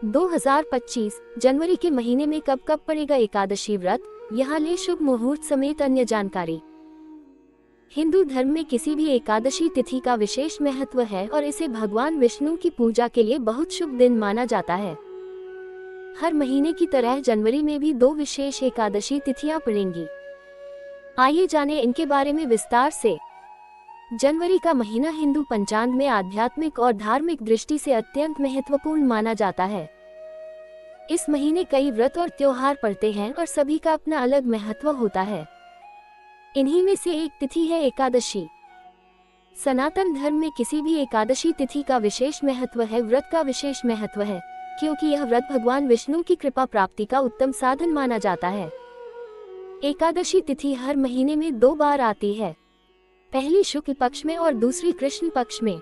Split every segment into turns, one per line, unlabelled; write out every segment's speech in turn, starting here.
2025 जनवरी के महीने में कब कब पड़ेगा एकादशी व्रत, यहाँ ले शुभ मुहूर्त समेत अन्य जानकारी। हिंदू धर्म में किसी भी एकादशी तिथि का विशेष महत्व है और इसे भगवान विष्णु की पूजा के लिए बहुत शुभ दिन माना जाता है। हर महीने की तरह जनवरी में भी दो विशेष एकादशी तिथियां पड़ेंगी। आइए जानें इनके बारे में विस्तार से। जनवरी का महीना हिंदू पंचांग में आध्यात्मिक और धार्मिक दृष्टि से अत्यंत महत्वपूर्ण माना जाता है। इस महीने कई व्रत और त्योहार पड़ते हैं और सभी का अपना अलग महत्व होता है। इन्हीं में से एक तिथि है एकादशी। सनातन धर्म में किसी भी एकादशी तिथि का विशेष महत्व है, व्रत का विशेष महत्व है, क्योंकि यह व्रत भगवान विष्णु की कृपा प्राप्ति का उत्तम साधन माना जाता है। एकादशी तिथि हर महीने में 2 बार आती है, पहली शुक्ल पक्ष में और दूसरी कृष्ण पक्ष में।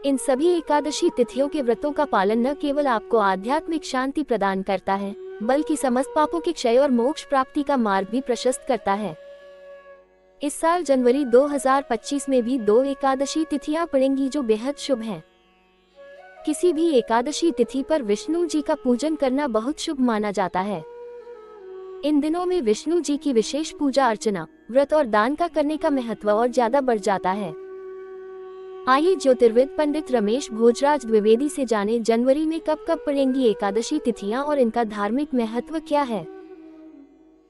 इन सभी एकादशी तिथियों के व्रतों का पालन न केवल आपको आध्यात्मिक शांति प्रदान करता है, बल्कि समस्त पापों के क्षय और मोक्ष प्राप्ति का मार्ग भी प्रशस्त करता है। इस साल जनवरी 2025 में भी 2 एकादशी तिथियां पड़ेंगी जो बेहद शुभ हैं। किसी भी एकादशी तिथि पर विष्णु जी का पूजन करना बहुत शुभ माना जाता है। इन दिनों में विष्णु जी की विशेष पूजा अर्चना, व्रत और दान का करने का महत्व और ज्यादा बढ़ जाता है। आइए ज्योतिर्विद पंडित रमेश भोजराज द्विवेदी से जाने जनवरी में कब कब पड़ेंगी एकादशी तिथियां और इनका धार्मिक महत्व क्या है।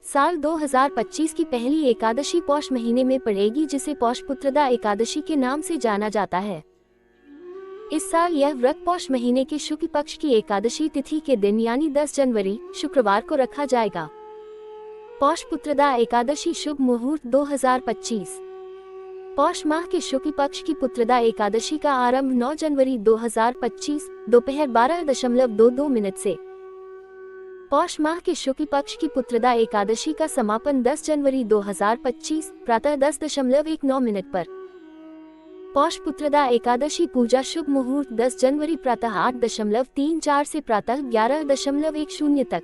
साल 2025 की पहली एकादशी पौष महीने में पड़ेगी, जिसे पौषपुत्रदा एकादशी के नाम से जाना जाता है। इस साल यह व्रत पौष महीने के शुक्ल पक्ष की एकादशी तिथि के दिन यानी 10 जनवरी शुक्रवार को रखा जाएगा। पौषपुत्रदा एकादशी शुभ मुहूर्त 2025। पौष माह के शुक्ल पक्ष की पुत्रदा एकादशी का आरंभ 9 जनवरी 2025 दोपहर 12:22 से। पौष माह के शुक्ल पक्ष की पुत्रदा एकादशी का समापन 10 जनवरी 2025 प्रातः 10:19 पर। पौषपुत्रदा एकादशी पूजा शुभ मुहूर्त 10 जनवरी प्रातः 8:34 से प्रातः 11:10 तक।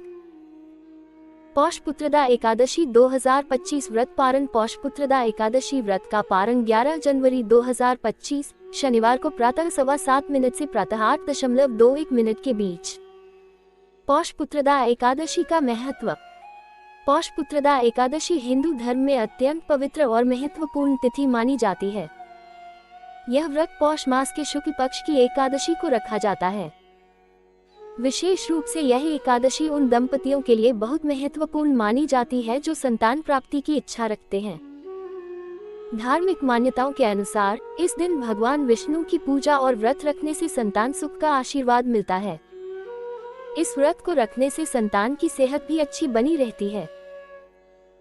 पौषपुत्रदा एकादशी 2025 व्रत पारण। पौषपुत्रदा एकादशी व्रत का पारण 11 जनवरी 2025 शनिवार को प्रातः 7:15 से प्रातः 8:21 के बीच। पौषपुत्रदा एकादशी का महत्व। पौषपुत्रदा एकादशी हिंदू धर्म में अत्यंत पवित्र और महत्वपूर्ण तिथि मानी जाती है। यह व्रत पौष मास के शुक्ल पक्ष की एकादशी को रखा जाता है। विशेष रूप से यह एकादशी उन दंपतियों के लिए बहुत महत्वपूर्ण मानी जाती है जो संतान प्राप्ति की इच्छा रखते हैं। धार्मिक मान्यताओं के अनुसार इस दिन भगवान विष्णु की पूजा और व्रत रखने से संतान सुख का आशीर्वाद मिलता है। इस व्रत को रखने से संतान की सेहत भी अच्छी बनी रहती है।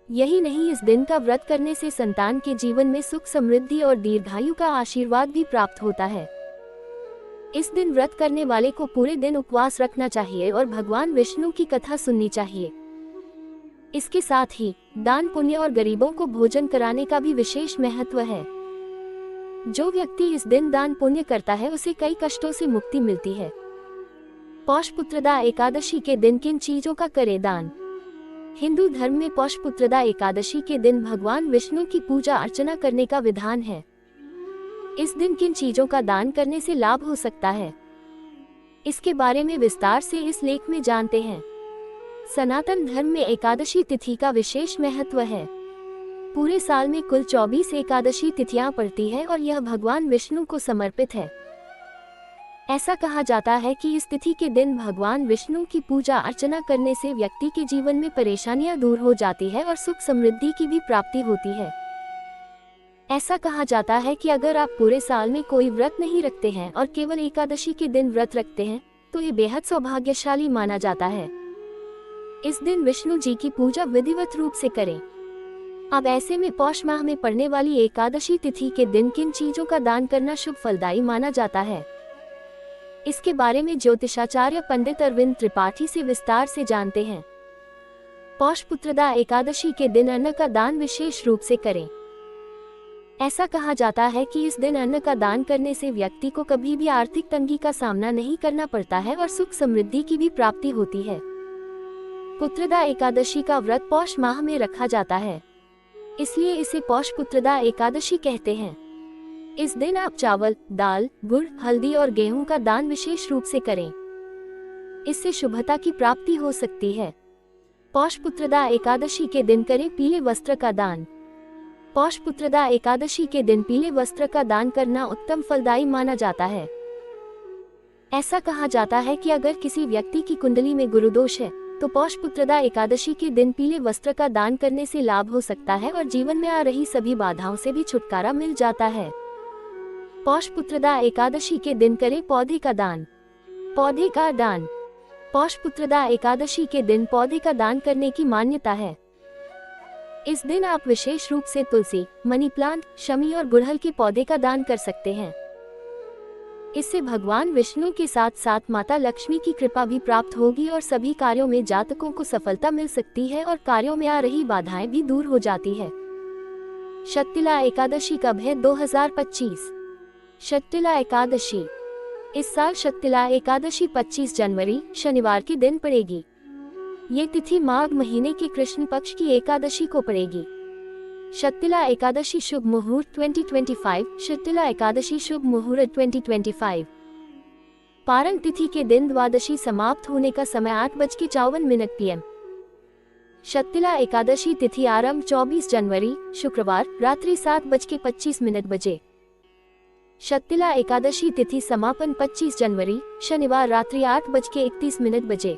यही नहीं, इस दिन का व्रत करने से संतान के जीवन में सुख, समृद्धि और दीर्घायु का आशीर्वाद भी प्राप्त होता है। इस दिन व्रत करने वाले को पूरे दिन उपवास रखना चाहिए और भगवान विष्णु की कथा सुननी चाहिए। इसके साथ ही दान पुण्य और गरीबों को भोजन कराने का भी विशेष महत्व है। जो व्यक्ति इस दिन दान पुण्य करता है उसे कई कष्टों से मुक्ति मिलती है। पौषपुत्रदा एकादशी के दिन किन चीजों का करे दान। हिंदू धर्म में पौषपुत्रदा एकादशी के दिन भगवान विष्णु की पूजा अर्चना करने का विधान है। इस दिन किन चीजों का दान करने से लाभ हो सकता है, इसके बारे में विस्तार से इस लेख में जानते हैं। सनातन धर्म में एकादशी तिथि का विशेष महत्व है। पूरे साल में कुल 24 एकादशी तिथियां पड़ती है और यह भगवान विष्णु को समर्पित है। ऐसा कहा जाता है कि इस तिथि के दिन भगवान विष्णु की पूजा अर्चना करने से व्यक्ति के जीवन में परेशानियां दूर हो जाती है और सुख समृद्धि की भी प्राप्ति होती है। ऐसा कहा जाता है कि अगर आप पूरे साल में कोई व्रत नहीं रखते हैं और केवल एकादशी के दिन व्रत रखते हैं तो ये बेहद सौभाग्यशाली माना जाता है। इस दिन विष्णु जी की पूजा विधिवत रूप से करें। अब ऐसे में पौष माह में पड़ने वाली एकादशी तिथि के दिन किन चीजों का दान करना शुभ फलदायी माना जाता है, इसके बारे में ज्योतिषाचार्य पंडित अरविंद त्रिपाठी से विस्तार से जानते हैं। पौषपुत्रदा एकादशी के दिन अन्न का दान विशेष रूप से करें। ऐसा कहा जाता है कि इस दिन अन्न का दान करने से व्यक्ति को कभी भी आर्थिक तंगी का सामना नहीं करना पड़ता है और सुख समृद्धि की भी प्राप्ति होती है। पुत्रदा एकादशी का व्रत पौष माह में रखा जाता है, इसलिए इसे पौषपुत्रदा एकादशी कहते हैं। इस दिन आप चावल, दाल, गुड़, हल्दी और गेहूं का दान विशेष रूप से करें। इससे शुभता की प्राप्ति हो सकती है। पौषपुत्रदा एकादशी के दिन करें पीले वस्त्र का दान। पौषपुत्रदा एकादशी के दिन पीले वस्त्र का दान करना उत्तम फलदायी माना जाता है। ऐसा कहा जाता है कि अगर किसी व्यक्ति की कुंडली में गुरुदोष है तो पौषपुत्रदा एकादशी के दिन पीले वस्त्र का दान करने से लाभ हो सकता है और जीवन में आ रही सभी बाधाओं से भी छुटकारा मिल जाता है। पौषपुत्रदा एकादशी के दिन करें पौधे का दान। पौधे का दान। पौषपुत्रदा एकादशी के दिन पौधे का दान करने की मान्यता है। इस दिन आप विशेष रूप से तुलसी, मनी प्लांट, शमी और गुड़हल के पौधे का दान कर सकते हैं। इससे भगवान विष्णु के साथ साथ माता लक्ष्मी की कृपा भी प्राप्त होगी और सभी कार्यों में जातकों को सफलता मिल सकती है और कार्यों में आ रही बाधाएं भी दूर हो जाती है। शक्तिला एकादशी कब है? 2025। शक्तिला एकादशी। इस साल शक्तिला एकादशी 25 जनवरी शनिवार के दिन पड़ेगी। ये तिथि माघ महीने के कृष्ण पक्ष की एकादशी को पड़ेगी। शक्तिला एकादशी शुभ मुहूर्त 2025। शक्तिला एकादशी शुभ मुहूर्त 2025। पारण तिथि के दिन द्वादशी समाप्त होने का समय 8:54 PM। शक्तिला एकादशी तिथि आरंभ 24 जनवरी शुक्रवार रात्रि 7:25 बजे। शक्तिला एकादशी तिथि समापन 25 जनवरी शनिवार रात्रि 8:31 बजे।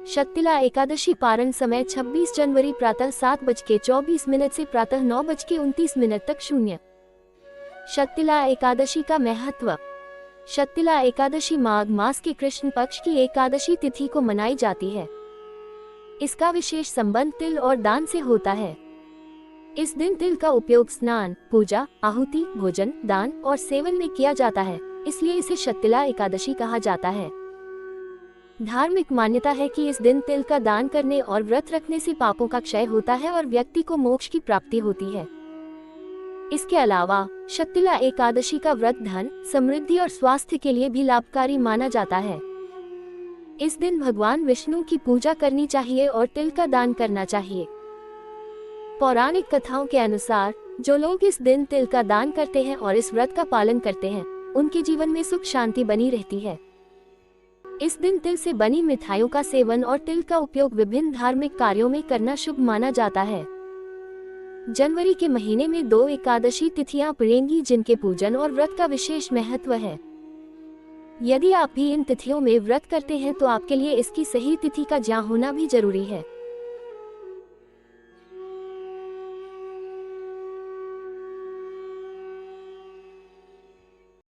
शक्तिला एकादशी पारण समय 26 जनवरी प्रातः 7:24 से प्रातः 9:29 तक 0। शक्तिला एकादशी का महत्व। शक्तिला एकादशी माघ मास के कृष्ण पक्ष की एकादशी तिथि को मनाई जाती है। इसका विशेष संबंध तिल और दान से होता है। इस दिन तिल का उपयोग स्नान, पूजा, आहुति, भोजन, दान और सेवन में किया जाता है, इसलिए इसे शक्तिला एकादशी कहा जाता है। धार्मिक मान्यता है कि इस दिन तिल का दान करने और व्रत रखने से पापों का क्षय होता है और व्यक्ति को मोक्ष की प्राप्ति होती है। इसके अलावा शक्तिला एकादशी का व्रत धन, समृद्धि और स्वास्थ्य के लिए भी लाभकारी माना जाता है। इस दिन भगवान विष्णु की पूजा करनी चाहिए और तिल का दान करना चाहिए। पौराणिक कथाओं के अनुसार जो लोग इस दिन तिल का दान करते हैं और इस व्रत का पालन करते हैं, उनके जीवन में सुख शांति बनी रहती है। इस दिन तिल से बनी मिठाइयों का सेवन और तिल का उपयोग विभिन्न धार्मिक कार्यों में करना शुभ माना जाता है। जनवरी के महीने में 2 एकादशी तिथियां पड़ेंगी जिनके पूजन और व्रत का विशेष महत्व है। यदि आप भी इन तिथियों में व्रत करते हैं तो आपके लिए इसकी सही तिथि का ज्ञान होना भी जरूरी है।